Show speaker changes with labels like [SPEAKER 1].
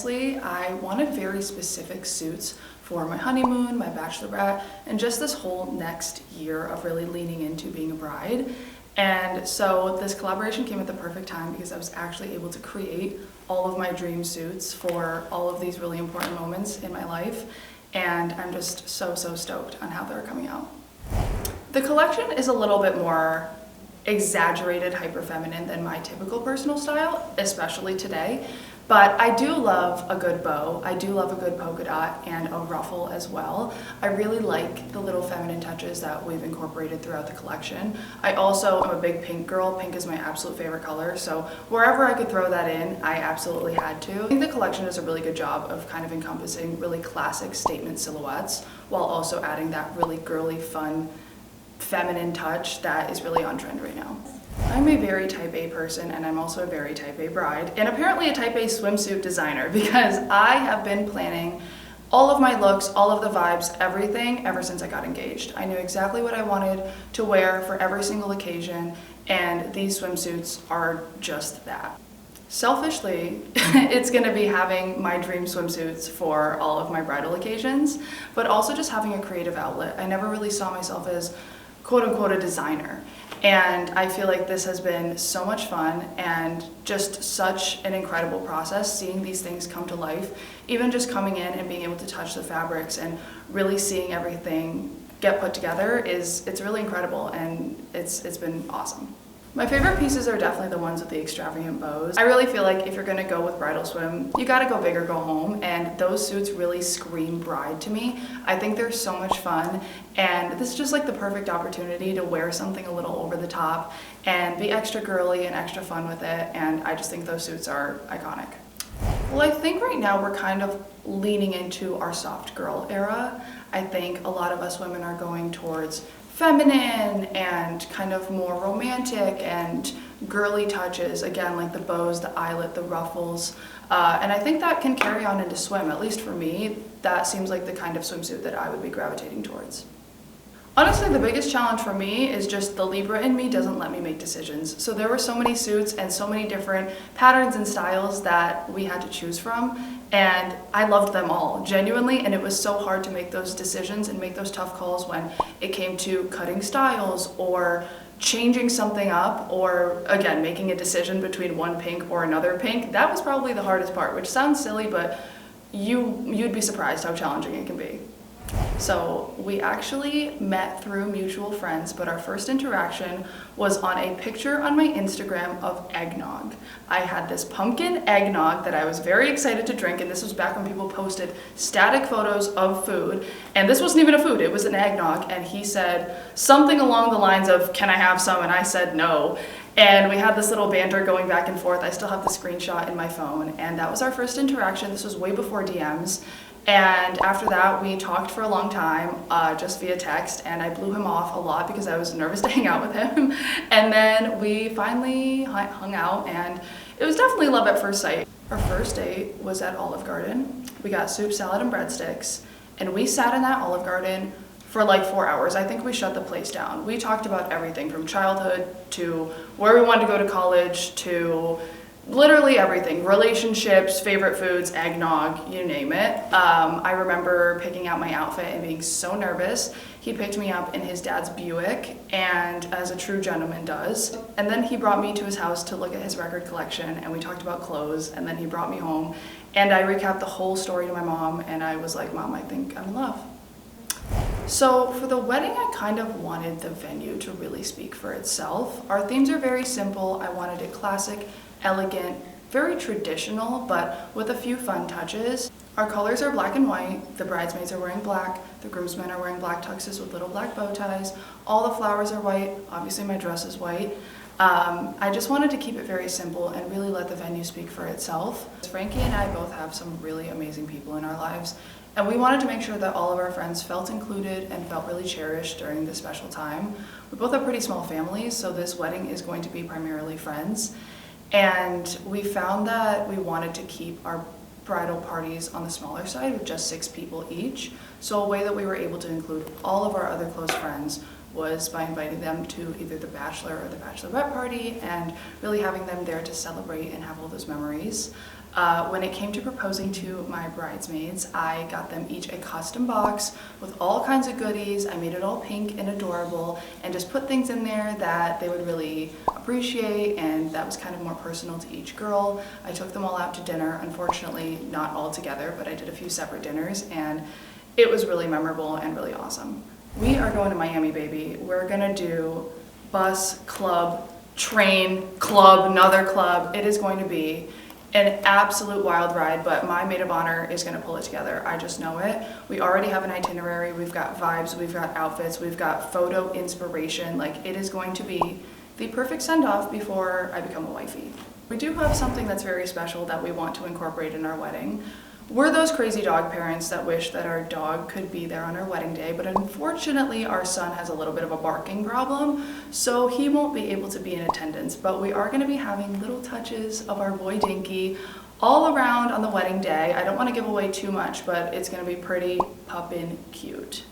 [SPEAKER 1] honestly, I wanted very specific suits for my honeymoon, my bachelorette, and just this whole next year of really leaning into being a bride. And so this collaboration came at the perfect time because I was actually able to create all of my dream suits for all of these really important moments in my life. And I'm just so stoked on how they're coming out. The collection is a little bit more exaggerated, hyper feminine than my typical personal style, especially today. But I do love a good bow. I do love a good polka dot and a ruffle as well. I really like the little feminine touches that we've incorporated throughout the collection. I also am a big pink girl. Pink is my absolute favorite color. So wherever I could throw that in, I absolutely had to. I think the collection does a really good job of kind of encompassing really classic statement silhouettes while also adding that really girly, fun, feminine touch that is really on trend right now. I'm a very type A person, and I'm also a very type A bride, and apparently a type A swimsuit designer, because I have been planning all of my looks, all of the vibes, everything ever since I got engaged. I knew exactly what I wanted to wear for every single occasion, and these swimsuits are just that. Selfishly, it's going to be having my dream swimsuits for all of my bridal occasions, but also just having a creative outlet. I never really saw myself as quote-unquote a designer. And I feel like this has been so much fun and just such an incredible process, seeing these things come to life. Even just coming in and being able to touch the fabrics and really seeing everything get put together it's really incredible, and it's been awesome. My favorite pieces are definitely the ones with the extravagant bows. I really feel like if you're gonna go with bridal swim, you gotta go big or go home, and those suits really scream bride to me. I think they're so much fun, and this is just like the perfect opportunity to wear something a little over the top and be extra girly and extra fun with it, and I just think those suits are iconic. Well, I think right now we're kind of leaning into our soft girl era. I think a lot of us women are going towards feminine and kind of more romantic and girly touches, again, like the bows, the eyelet, the ruffles, and I think that can carry on into swim. At least for me, that seems like the kind of swimsuit that I would be gravitating towards. Honestly, the biggest challenge for me is just the Libra in me doesn't let me make decisions. So there were so many suits and so many different patterns and styles that we had to choose from, and I loved them all, genuinely, and it was so hard to make those decisions and make those tough calls when it came to cutting styles or changing something up, or again, making a decision between one pink or another pink. That was probably the hardest part, which sounds silly, but you'd be surprised how challenging it can be. So we actually met through mutual friends, but our first interaction was on a picture on my Instagram of eggnog. I had this pumpkin eggnog that I was very excited to drink, and this was back when people posted static photos of food, and this wasn't even a food, it was an eggnog, and he said something along the lines of, "Can I have some?" and I said no. And we had this little banter going back and forth. I still have the screenshot in my phone, and that was our first interaction. This was way before DMs. And after that, we talked for a long time, just via text, and I blew him off a lot because I was nervous to hang out with him. And then we finally hung out, and it was definitely love at first sight. Our first date was at Olive Garden. We got soup, salad, and breadsticks, and we sat in that Olive Garden for like 4 hours. I think we shut the place down. We talked about everything from childhood to where we wanted to go to college to literally everything, relationships, favorite foods, eggnog, you name it. I remember picking out my outfit and being so nervous. He picked me up in his dad's Buick, and as a true gentleman does. And then he brought me to his house to look at his record collection, and we talked about clothes, and then he brought me home, and I recapped the whole story to my mom, and I was like, "Mom, I think I'm in love." So for the wedding, I kind of wanted the venue to really speak for itself. Our themes are very simple. I wanted it classic, elegant, very traditional, but with a few fun touches. Our colors are black and white. The bridesmaids are wearing black. The groomsmen are wearing black tuxes with little black bow ties. All the flowers are white. Obviously my dress is white. I just wanted to keep it very simple and really let the venue speak for itself. Frankie and I both have some really amazing people in our lives, and we wanted to make sure that all of our friends felt included and felt really cherished during this special time. We both have pretty small families, so this wedding is going to be primarily friends. And we found that we wanted to keep our bridal parties on the smaller side with just 6 people each. So a way that we were able to include all of our other close friends was by inviting them to either the bachelor or the bachelorette party and really having them there to celebrate and have all those memories. When it came to proposing to my bridesmaids, I got them each a custom box with all kinds of goodies. I made it all pink and adorable and just put things in there that they would really appreciate and that was kind of more personal to each girl. I took them all out to dinner, unfortunately not all together, but I did a few separate dinners and it was really memorable and really awesome. We are going to Miami, baby. We're gonna do bus, club, train, club, another club. It is going to be an absolute wild ride, but my maid of honor is gonna pull it together. I just know it. We already have an itinerary. We've got vibes, we've got outfits, we've got photo inspiration. Like, it is going to be the perfect send-off before I become a wifey. We do have something that's very special that we want to incorporate in our wedding. We're those crazy dog parents that wish that our dog could be there on our wedding day, but unfortunately our son has a little bit of a barking problem, so he won't be able to be in attendance, but we are going to be having little touches of our boy Dinky all around on the wedding day. I don't want to give away too much, but it's going to be pretty puppin' cute.